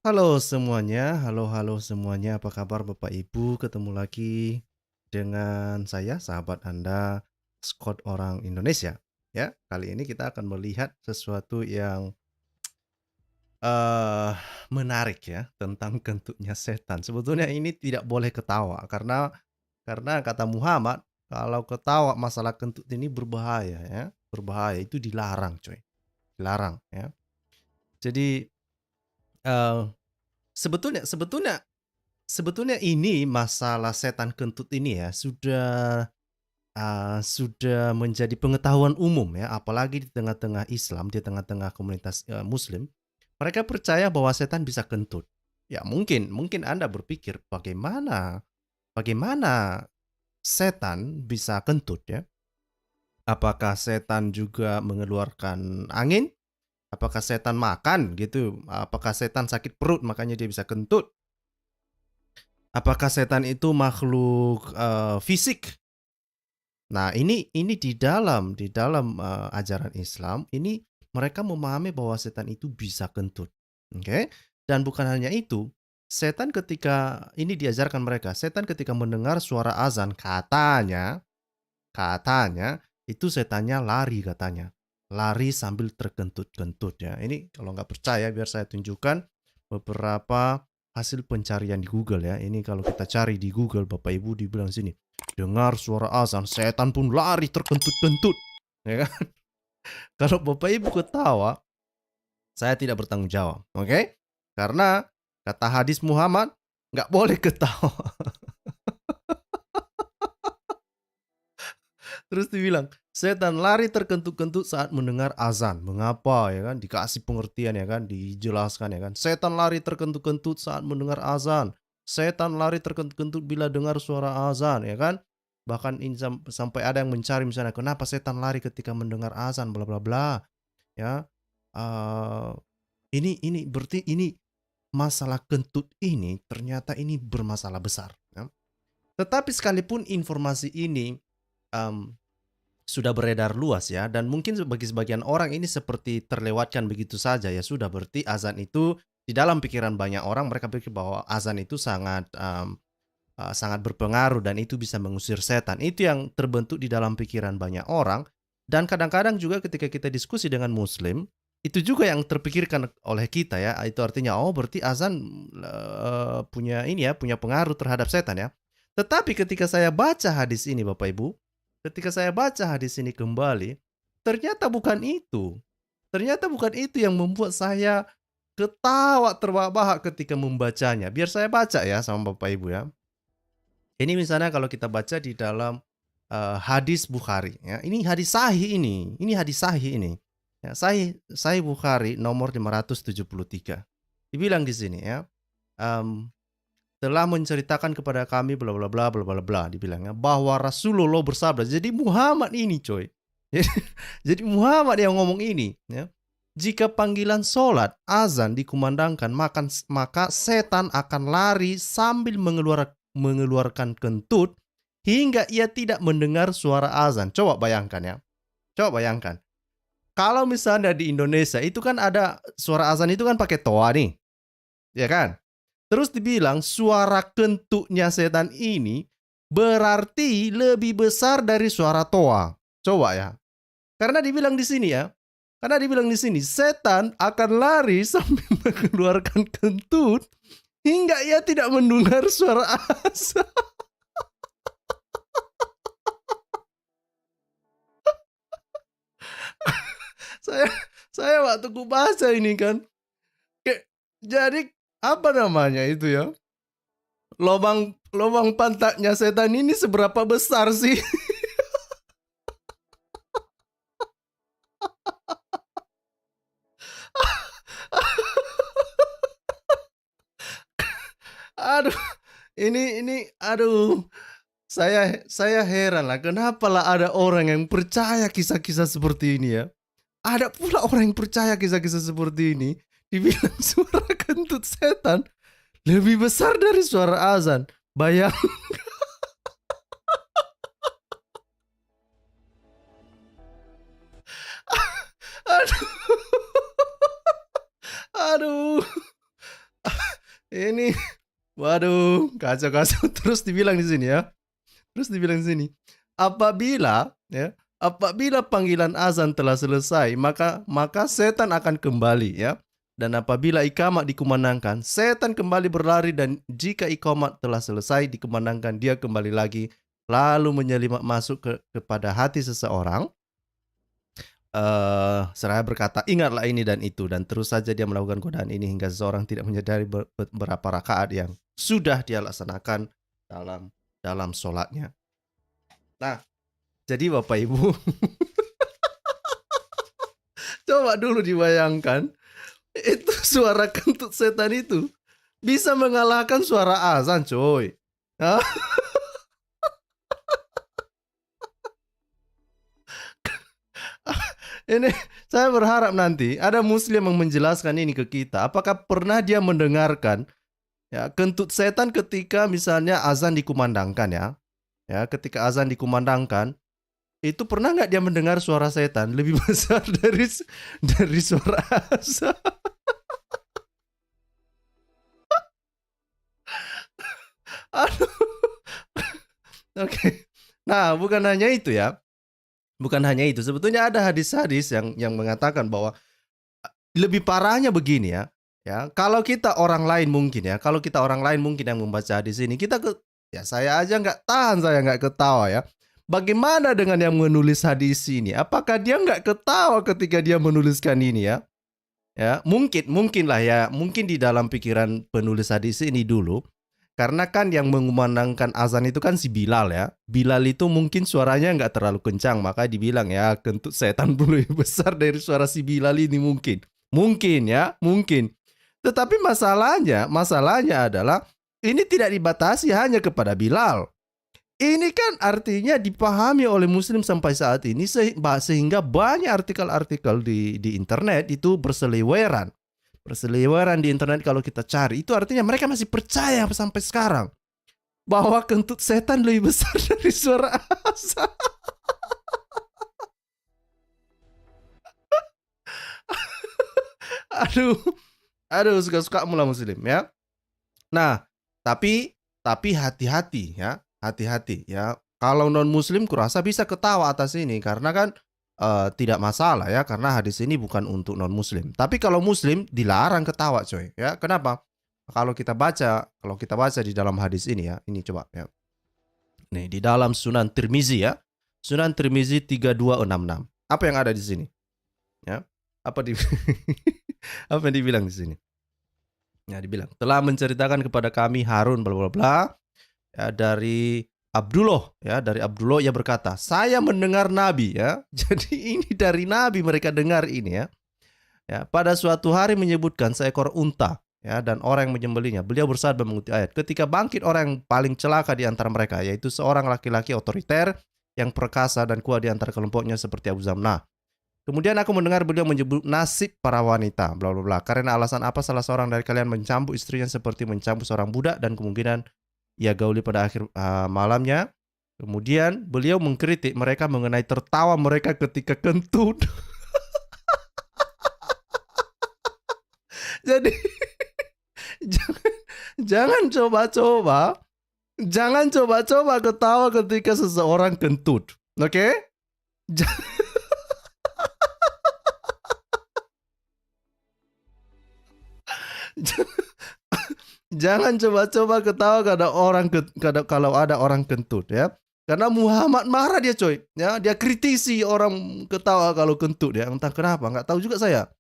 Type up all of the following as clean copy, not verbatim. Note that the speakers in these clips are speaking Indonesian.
Halo semuanya, apa kabar Bapak Ibu? Ketemu lagi dengan saya, sahabat Anda, Scott orang Indonesia. Ya, kali ini kita akan melihat sesuatu yang eh menarik ya tentang kentutnya setan. Sebetulnya ini tidak boleh ketawa karena kata Muhammad kalau ketawa masalah kentut ini berbahaya ya, berbahaya itu dilarang, coy. Dilarang ya. Jadi eh sebetulnya sebetulnya Sebetulnya ini masalah setan kentut ini ya sudah menjadi pengetahuan umum ya, apalagi di tengah-tengah Islam, di tengah-tengah komunitas, Muslim. Mereka percaya bahwa setan bisa kentut. Ya mungkin mungkin Anda berpikir bagaimana bagaimana setan bisa kentut ya? Apakah setan juga mengeluarkan angin? Apakah setan makan gitu? Apakah setan sakit perut makanya dia bisa kentut? Apakah setan itu makhluk, fisik? Nah, ini di dalam ajaran Islam, ini mereka memahami bahwa setan itu bisa kentut, oke? Dan bukan hanya itu, setan ketika ini diajarkan mereka, setan ketika mendengar suara azan katanya itu setannya lari katanya, lari sambil terkentut-kentut ya. Ini kalau nggak percaya biar saya tunjukkan beberapa hasil pencarian di Google ya. Ini kalau kita cari di Google Bapak Ibu dibilang sini, dengar suara azan, setan pun lari terkentut-kentut. Ya kan? Kalau Bapak Ibu ketawa, saya tidak bertanggung jawab, oke? Karena kata hadis Muhammad, nggak boleh ketawa. Terus dibilang, setan lari terkentut-kentut saat mendengar azan. Mengapa ya kan? Dikasih pengertian ya kan, dijelaskan ya kan. Setan lari terkentut-kentut saat mendengar azan. Setan lari terkentut-kentut bila dengar suara azan ya kan. Bahkan ini sampai ada yang mencari misalnya kenapa setan lari ketika mendengar azan bla bla bla ya. Eh, ini berarti ini masalah kentut ini ternyata ini bermasalah besar ya. Tetapi sekalipun informasi ini em, sudah beredar luas ya, dan mungkin bagi sebagian orang ini seperti terlewatkan begitu saja ya sudah, berarti azan itu di dalam pikiran banyak orang mereka pikir bahwa azan itu sangat berpengaruh dan itu bisa mengusir setan. Itu yang terbentuk di dalam pikiran banyak orang, dan kadang-kadang juga ketika kita diskusi dengan muslim, itu juga yang terpikirkan oleh kita ya. Itu artinya oh berarti azan punya ini ya, punya pengaruh terhadap setan ya. Tetapi ketika saya baca hadis ini Bapak Ibu, ketika saya baca hadis ini kembali, ternyata bukan itu. Ternyata bukan itu yang membuat saya ketawa terbahak-bahak ketika membacanya. Biar saya baca ya sama Bapak Ibu ya. Ini misalnya kalau kita baca di dalam hadis Bukhari ya. Ini hadis sahih ini. Ini hadis sahih ini. Ya, sahih sahih Bukhari nomor 573. Dibilang di sini ya. em, telah menceritakan kepada kami bla bla bla bla bla bla dibilangnya bahwa Rasulullah bersabda. Jadi Muhammad ini coy. Jadi Muhammad yang ngomong ini ya. Jika panggilan sholat azan dikumandangkan maka setan akan lari sambil mengeluarkan kentut hingga ia tidak mendengar suara azan. Coba bayangkan ya. Coba bayangkan. Kalau misalnya di Indonesia itu kan ada suara azan itu kan pakai toa nih. Ya kan? Terus dibilang suara kentutnya setan ini berarti lebih besar dari suara toa. Coba ya. Karena dibilang di sini ya, karena dibilang di sini setan akan lari sambil mengeluarkan kentut hingga ia tidak mendengar suara azan. saya saya waktu ku baca ini kan, kayak jadi apa namanya itu ya? Lobang lobang pantatnya setan ini seberapa besar sih? Aduh, aduh. Saya heran lah, kenapa lah ada orang yang percaya kisah-kisah seperti ini ya. Ada pula orang yang percaya kisah-kisah seperti ini. Dibilang suara kentut setan lebih besar dari suara azan. Bayang. Aduh. Aduh. Ini waduh, kacau-kacau. Terus dibilang di sini ya. Terus dibilang di sini, apabila ya, apabila panggilan azan telah selesai, maka setan akan kembali ya. Dan apabila iqamat dikumandangkan, setan kembali berlari, dan jika iqamat telah selesai dikumandangkan, dia kembali lagi lalu menyelinap masuk kepada hati seseorang. Seraya berkata, ingatlah ini dan itu, dan terus saja dia melakukan godaan ini hingga seseorang tidak menyadari berapa rakaat yang sudah dia laksanakan dalam sholatnya. Nah, jadi Bapak Ibu, coba dulu dibayangkan, itu suara kentut setan itu bisa mengalahkan suara azan, coy. Hah? Ini saya berharap nanti ada muslim yang menjelaskan ini ke kita. Apakah pernah dia mendengarkan ya kentut setan ketika misalnya azan dikumandangkan ya? Ya, ketika azan dikumandangkan, itu pernah nggak dia mendengar suara setan lebih besar dari suara azan? Aduh. Oke. Nah, bukan hanya itu ya. Bukan hanya itu. Sebetulnya ada hadis-hadis yang mengatakan bahwa lebih parahnya begini ya. Ya, kalau kita orang lain mungkin yang membaca hadis ini, ya saya aja nggak tahan, saya nggak ketawa ya. Bagaimana dengan yang menulis hadis ini? Apakah dia nggak ketawa ketika dia menuliskan ini ya? Ya, mungkin lah ya, mungkin di dalam pikiran penulis hadis ini dulu, karena kan yang mengumandangkan azan itu kan si Bilal ya. Bilal itu mungkin suaranya nggak terlalu kencang, maka dibilang ya kentut setan lebih besar dari suara si Bilal ini mungkin. Mungkin ya, mungkin. Tetapi masalahnya adalah ini tidak dibatasi hanya kepada Bilal. Ini kan artinya dipahami oleh muslim sampai saat ini sehingga banyak artikel-artikel di internet itu berseliweran. Berseliweran di internet kalau kita cari. Itu artinya mereka masih percaya sampai sekarang bahwa kentut setan lebih besar dari suara azan. Aduh, suka-suka mula muslim ya. Nah, tapi hati-hati ya, hati-hati ya. Kalau non muslim kurasa bisa ketawa atas ini karena kan tidak masalah ya, karena hadis ini bukan untuk non muslim. Tapi kalau muslim dilarang ketawa coy ya. Kenapa? Kalau kita baca di dalam hadis ini ya, ini coba ya. Nih di dalam Sunan Tirmizi ya. Sunan Tirmizi 3266. Apa yang ada di sini? Ya. Apa apa yang dibilang di sini? Ya, dibilang telah menceritakan kepada kami Harun bla bla bla ya, dari Abdullah ya, dari Abdullah ia berkata, saya mendengar Nabi ya. Jadi ini dari Nabi mereka dengar ini ya. Ya, pada suatu hari menyebutkan seekor unta ya, dan orang yang menyembelihnya. Beliau bersabda mengutip ayat, ketika bangkit orang yang paling celaka di antara mereka, yaitu seorang laki-laki otoriter yang perkasa dan kuat di antara kelompoknya seperti Abu Zamnah. Kemudian aku mendengar beliau menyebut nasib para wanita, bla bla bla. Karena alasan apa salah seorang dari kalian mencambuk istrinya seperti mencambuk seorang budak, dan kemungkinan ia gauli pada akhir malamnya. Kemudian beliau mengkritik mereka mengenai tertawa mereka ketika kentut. Jadi jangan coba-coba ketawa ketika seseorang kentut. Oke? Jangan coba-coba ketawa kalau ada orang kentut ya. Karena Muhammad marah dia coy. Ya, dia kritisi orang ketawa kalau kentut ya. Entah kenapa, nggak tahu juga saya.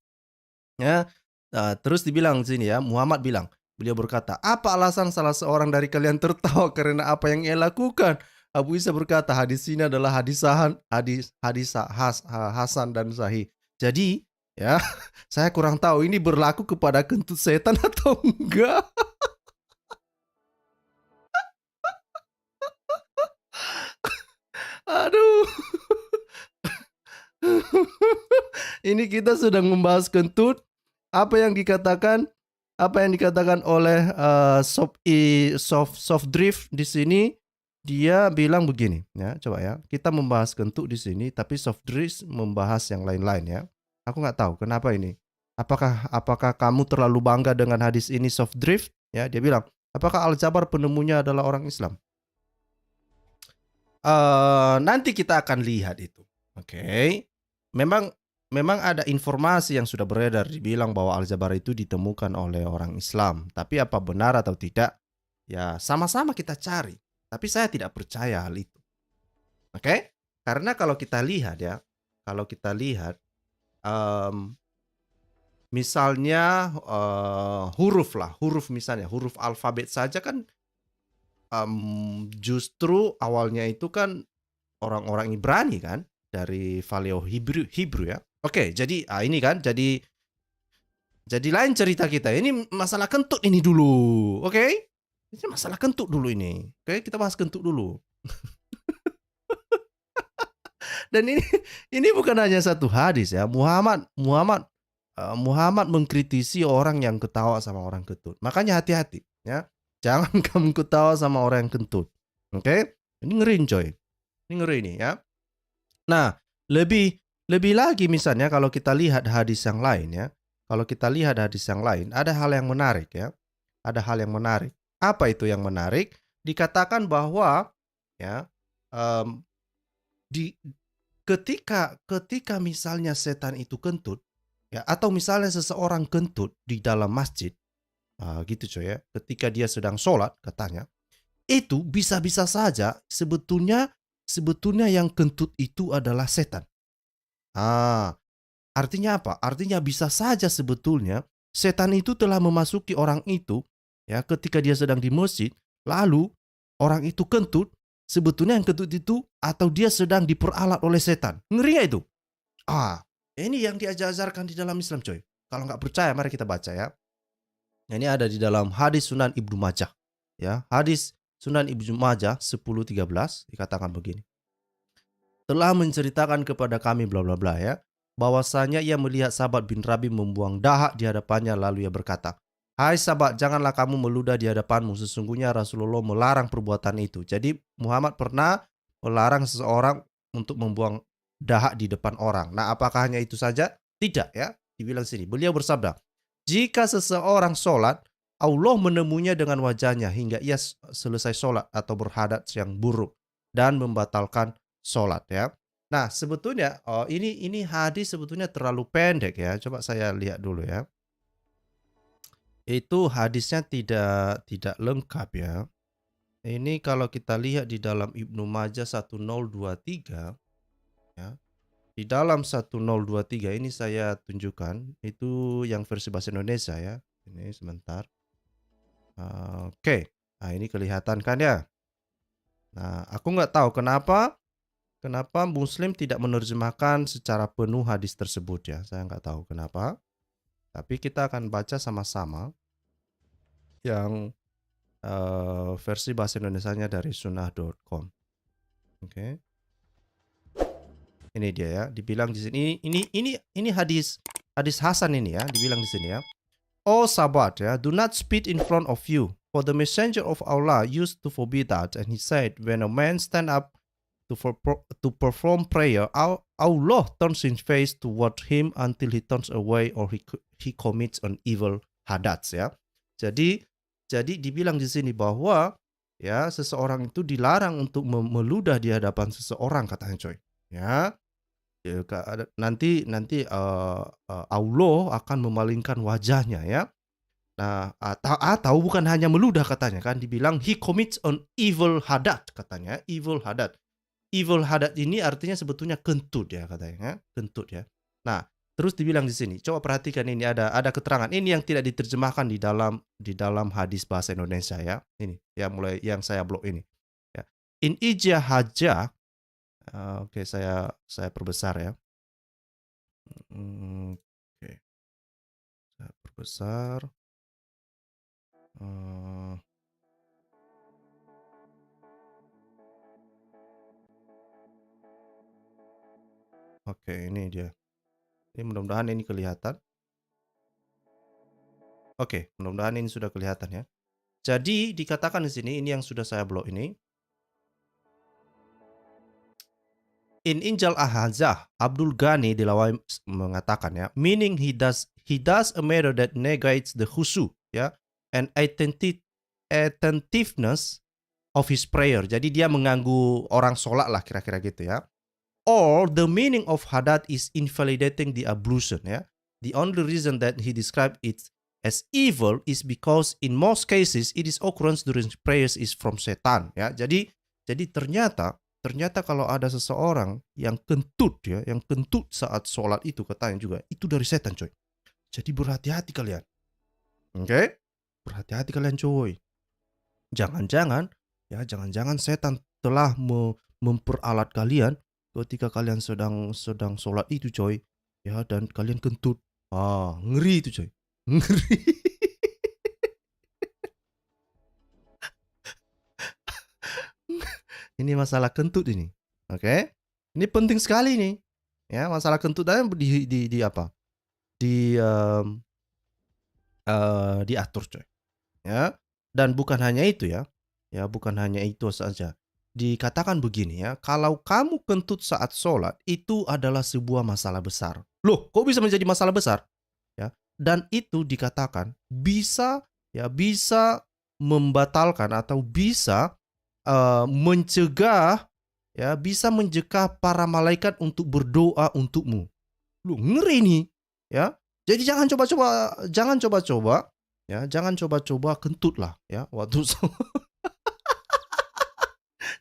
Ya. Nah, terus dibilang sini ya, Muhammad bilang, beliau berkata, apa alasan salah seorang dari kalian tertawa karena apa yang ia lakukan? Abu Isa berkata, hadis ini adalah Hasan dan Sahih. Jadi ya, saya kurang tahu ini berlaku kepada kentut setan atau enggak. Aduh. Ini kita sedang membahas kentut. Apa yang dikatakan oleh soft drift di sini, dia bilang begini ya, coba ya. Kita membahas kentut di sini tapi soft drift membahas yang lain-lain ya. Aku nggak tahu kenapa ini. Apakah kamu terlalu bangga dengan hadis ini soft drift Ya, dia bilang, apakah Al-Jabar penemunya adalah orang Islam? Nanti kita akan lihat itu. Oke. Memang memang ada informasi yang sudah beredar dibilang bahwa Al-Jabar itu ditemukan oleh orang Islam. Tapi apa benar atau tidak? Ya, sama-sama kita cari. Tapi saya tidak percaya hal itu. Oke? Karena kalau kita lihat ya, kalau kita lihat em, misalnya huruf lah, huruf misalnya, huruf alfabet saja kan justru awalnya itu kan orang-orang Ibrani kan, dari Paleo Hebrew Hebrew ya. Oke, jadi ini kan jadi lain cerita kita. Ini masalah kentut ini dulu. Oke? Ini masalah kentut dulu ini. Oke, kita bahas kentut dulu. Dan ini bukan hanya satu hadis ya. Muhammad mengkritisi orang yang ketawa sama orang kentut. Makanya hati-hati ya. Jangan kamu ketawa sama orang yang kentut. Oke? Ini ngeri coy. Ini ngeri nih ya. Nah, lebih lebih lagi misalnya kalau kita lihat hadis yang lain ya. Kalau kita lihat hadis yang lain, ada hal yang menarik ya. Ada hal yang menarik. Apa itu yang menarik? Dikatakan bahwa ya em, di ketika misalnya setan itu kentut ya, atau misalnya seseorang kentut di dalam masjid, gitu coy ya. Ketika dia sedang sholat katanya, itu bisa-bisa saja sebetulnya yang kentut itu adalah setan. Ah, artinya apa? Artinya bisa saja sebetulnya setan itu telah memasuki orang itu ya ketika dia sedang di masjid, lalu orang itu kentut, sebetulnya yang kentut itu atau dia sedang diperalat oleh setan. Ngeri nggak itu? Ah, ini yang diajarkan di dalam Islam coy. Kalau nggak percaya mari kita baca ya. Ini ada di dalam hadis Sunan Ibnu Majah. Ya, hadis Sunan Ibnu Majah 10:13 dikatakan begini. Telah menceritakan kepada kami bla bla bla ya, bahwasanya ia melihat sahabat bin Rabi membuang dahak di hadapannya lalu ia berkata, "Hai sahabat, janganlah kamu meludah di hadapanmu, sesungguhnya Rasulullah melarang perbuatan itu." Jadi Muhammad pernah melarang seseorang untuk membuang dahak di depan orang. Nah, apakah hanya itu saja? Tidak ya. Dibilang sini, beliau bersabda, "Jika seseorang sholat, Allah menemuinya dengan wajahnya hingga ia selesai sholat atau berhadat yang buruk dan membatalkan sholat ya." Nah, sebetulnya ini hadis sebetulnya terlalu pendek ya. Coba saya lihat dulu ya. Itu hadisnya tidak lengkap ya. Ini kalau kita lihat di dalam Ibnu Majah 1023 ya. Di dalam 1023 ini saya tunjukkan itu yang versi bahasa Indonesia ya. Ini sebentar. Oke. Nah, ini kelihatan kan ya. Nah, aku nggak tahu kenapa Muslim tidak menerjemahkan secara penuh hadis tersebut ya. Saya nggak tahu kenapa. Tapi kita akan baca sama-sama yang versi bahasa Indonesianya dari sunnah.com. Oke. Ini dia ya. Dibilang di sini ini hadis Hasan ini ya, dibilang di sini ya. Oh sahabat ya, do not spit in front of you. For the messenger of Allah used to forbid that, and he said, when a man stand up to perform prayer, Allah turns his face toward him until he turns away or he commits an evil hadats ya. Jadi dibilang di sini bahwa ya seseorang itu dilarang untuk meludah di hadapan seseorang katanya coy. Ya. Nanti Allah akan memalingkan wajahnya ya. Nah, atau bukan hanya meludah katanya kan dibilang he commits an evil hadat katanya, evil hadat. Evil hadat ini artinya sebetulnya kentut ya katanya, kentut ya. Nah, terus dibilang di sini, coba perhatikan ini ada keterangan. Ini yang tidak diterjemahkan di dalam hadis bahasa Indonesia ya. Ini yang saya blok ini. Ya. In ijah haja, oke saya perbesar ya. Oke, saya perbesar. Oke, ini dia. Ini mudah-mudahan ini kelihatan. Oke, mudah-mudahan ini sudah kelihatan ya. Jadi dikatakan di sini, ini yang sudah saya blok ini. In Injal Ahazah, Abdul Ghani Dilawai mengatakan ya, meaning he does a matter that negates the khusu ya, and attentiveness of his prayer. Jadi dia mengganggu orang sholat lah kira-kira gitu ya. Or the meaning of hadat is invalidating the ablution ya. The only reason that he described it as evil is because in most cases it is occurrence during prayers is from setan ya. Jadi ternyata kalau ada seseorang yang kentut ya, yang kentut saat sholat itu katanya juga itu dari setan coy. Jadi berhati-hati kalian. Oke? Berhati-hati kalian coy. Jangan-jangan setan telah memperalat kalian ketika kalian sedang sholat itu coy. Ya, dan kalian kentut. Ngeri itu coy. Ngeri. Ini masalah kentut ini. Oke? Ini penting sekali nih. Ya, masalah kentut di apa? Diatur coy. Ya. Dan bukan hanya itu ya. Ya, bukan hanya itu saja. Dikatakan begini ya, kalau kamu kentut saat sholat itu adalah sebuah masalah besar. Loh, kok bisa menjadi masalah besar? Ya, dan itu dikatakan bisa membatalkan atau bisa mencegah para malaikat untuk berdoa untukmu. Lu ngeri nih ya. Jadi jangan coba-coba kentut lah ya waktu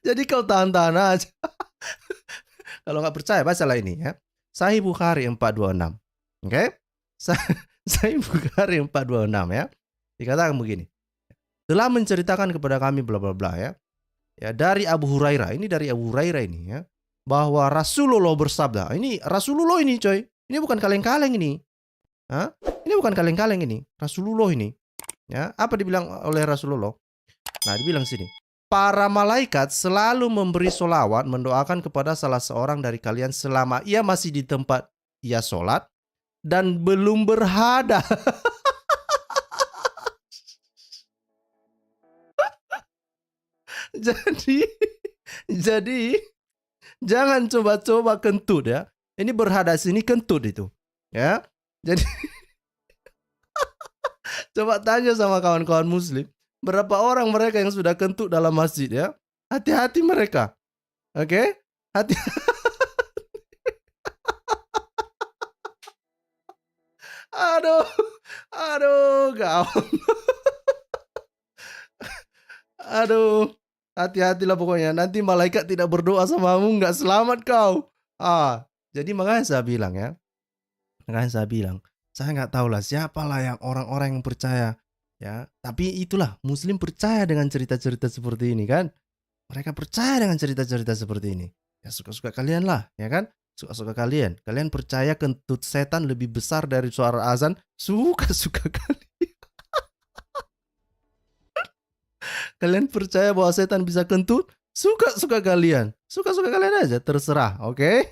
Jadi kau tahan-tahan aja. Kalau nggak percaya bacalah ini ya. Sahih Bukhari 426. Oke? Sahih Bukhari 426 ya. Dikatakan begini. Telah menceritakan kepada kami bla bla bla ya. Ya, dari Abu Hurairah. Ini dari Abu Hurairah ini ya. Bahwa Rasulullah bersabda. Ini Rasulullah ini coy. Ini bukan kaleng-kaleng ini. Ini bukan kaleng-kaleng ini. Rasulullah ini. Ya, apa dibilang oleh Rasulullah? Nah, dibilang sini. Para malaikat selalu memberi solawat mendoakan kepada salah seorang dari kalian selama ia masih di tempat ia sholat dan belum berhadas. Jadi jangan coba-coba kentut ya. Ini berhadas ini kentut itu. Ya. Jadi coba tanya sama kawan-kawan muslim, berapa orang mereka yang sudah kentut dalam masjid ya? Hati-hati mereka. Oke? Hati. Aduh, gawat. Aduh, hati-hatilah pokoknya. Nanti malaikat tidak berdoa samamu, nggak selamat kau. Jadi makanya saya bilang ya. Saya nggak tahu lah siapalah yang orang-orang yang percaya. Ya, tapi itulah muslim percaya dengan cerita-cerita seperti ini kan. Mereka percaya dengan cerita-cerita seperti ini. Ya suka-suka kalian lah, ya kan? Suka-suka kalian. Kalian percaya kentut setan lebih besar dari suara azan? Suka-suka kalian. Kalian percaya bahwa setan bisa kentut? Suka-suka kalian. Suka-suka kalian aja, terserah, oke?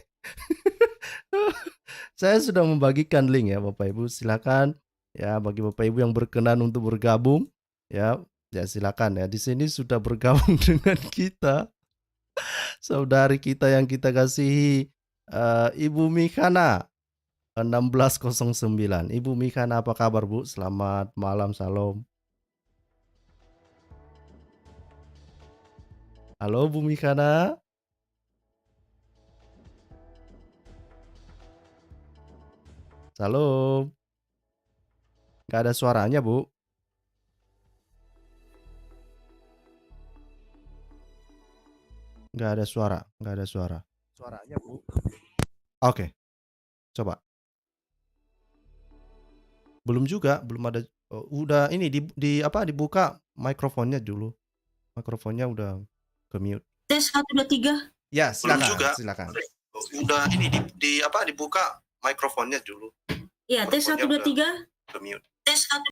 Saya sudah membagikan link ya Bapak Ibu, silakan ya bagi Bapak Ibu yang berkenan untuk bergabung ya silakan ya. Di sini sudah bergabung dengan kita saudari kita yang kita kasihi, Ibu Mikana 1609. Ibu Mikana, apa kabar Bu? Selamat malam, salam. Halo Bu Mikana. Salam. Gak ada suaranya Bu. Gak ada suara. Suaranya Bu. Oke. Coba. Belum juga, belum ada. Udah ini dibuka mikrofonnya dulu. Mikrofonnya udah ke mute. Tes 1 2 3. Ya, silakan. Udah ini dibuka mikrofonnya dulu. Ya, tes 1 2 3. Ke mute. Tes 1